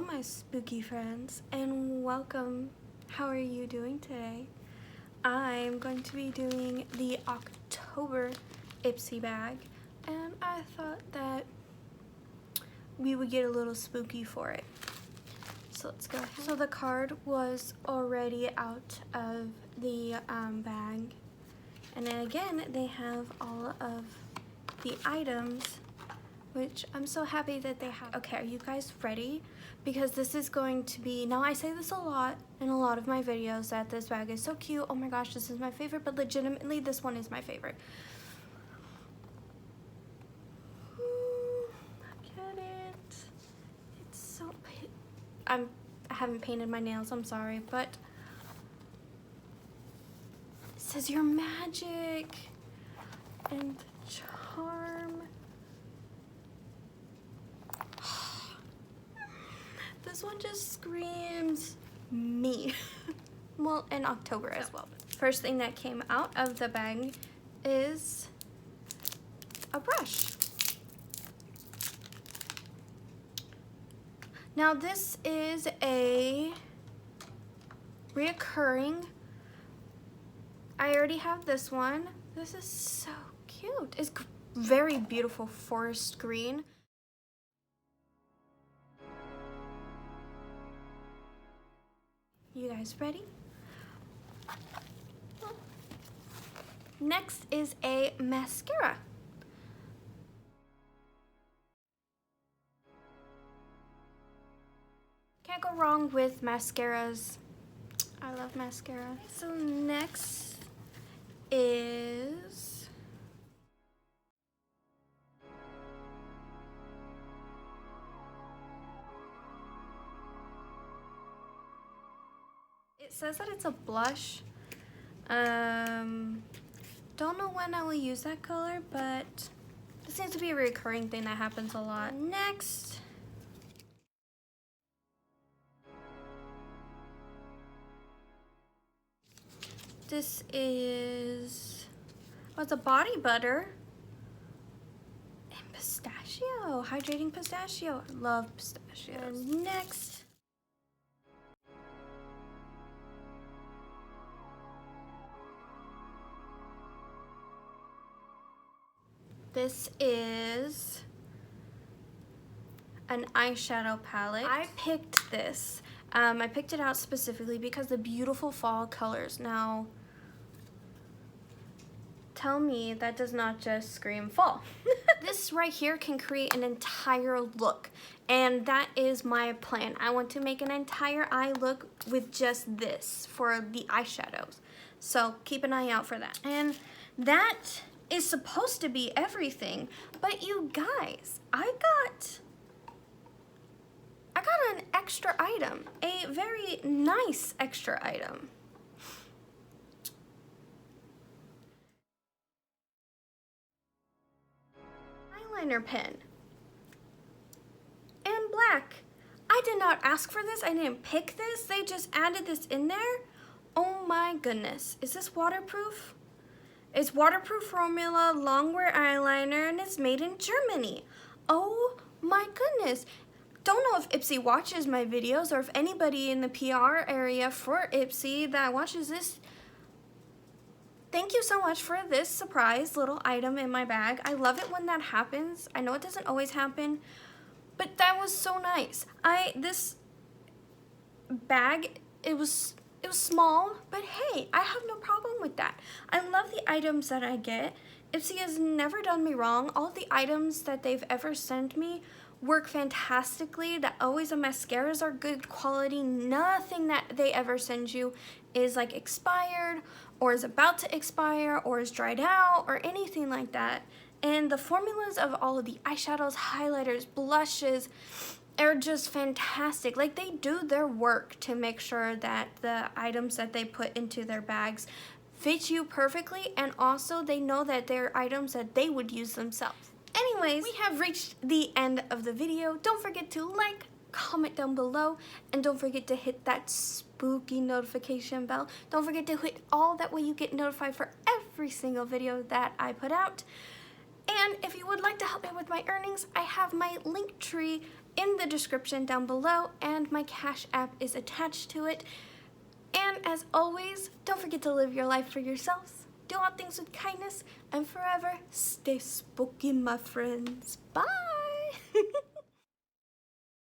my spooky friends, and welcome. How are you doing today? I'm going to be doing the October IPSY bag, and I thought that we would get a little spooky for it. So let's go ahead. So the card was already out of the bag, and then again they have all of the items, which I'm so happy that they have. Okay, are you guys ready? Because this is going to be, now I say this a lot in a lot of my videos that this bag is so cute, oh my gosh, this is my favorite, but legitimately this one is my favorite. Look at it. It's so, I haven't painted my nails, I'm sorry, but it says your magic and charm. This one just screams me. Well, in October as well. First thing that came out of the bag is a brush. Now this is a reoccurring. I already have this one. This is so cute. It's very beautiful forest green. You guys ready? Next is a mascara. Can't go wrong with mascaras. I love mascara. So next is it says that it's a blush. Don't know when I will use that color, but this seems to be a recurring thing that happens a lot. Next, this is, oh, it's a body butter and pistachio, hydrating pistachio. I love pistachios. And next, this is an eyeshadow palette. I picked this. I picked it out specifically because the beautiful fall colors. Now, tell me that does not just scream fall. This right here can create an entire look, and that is my plan. I want to make an entire eye look with just this for the eyeshadows. So keep an eye out for that. And that is supposed to be everything, but you guys, I got an extra item, a very nice extra item. Eyeliner pen and black. I did not ask for this, I didn't pick this, they just added this in there. Oh my goodness, is this waterproof? It's waterproof formula, longwear eyeliner, and it's made in Germany. Oh my goodness. Don't know if IPSY watches my videos or if anybody in the PR area for IPSY that watches this. Thank you so much for this surprise little item in my bag. I love it when that happens. I know it doesn't always happen, but that was so nice. This bag, it was small, but hey, I have no problem with that. I love the items that I get. IPSY has never done me wrong. All the items that they've ever sent me work fantastically. Always the mascaras are good quality. Nothing that they ever send you is like expired or is about to expire or is dried out or anything like that. And the formulas of all of the eyeshadows, highlighters, blushes, are just fantastic. Like, they do their work to make sure that the items that they put into their bags fit you perfectly, and also they know that they're items that they would use themselves. Anyways, we have reached the end of the video. Don't forget to like, comment down below, and don't forget to hit that spooky notification bell. Don't forget to hit all, that way you get notified for every single video that I put out. And if you would like to help me with my earnings, I have my Linktree in the description down below, and my Cash App is attached to it. And as always, don't forget to live your life for yourselves, do all things with kindness, and forever stay spooky, my friends. Bye!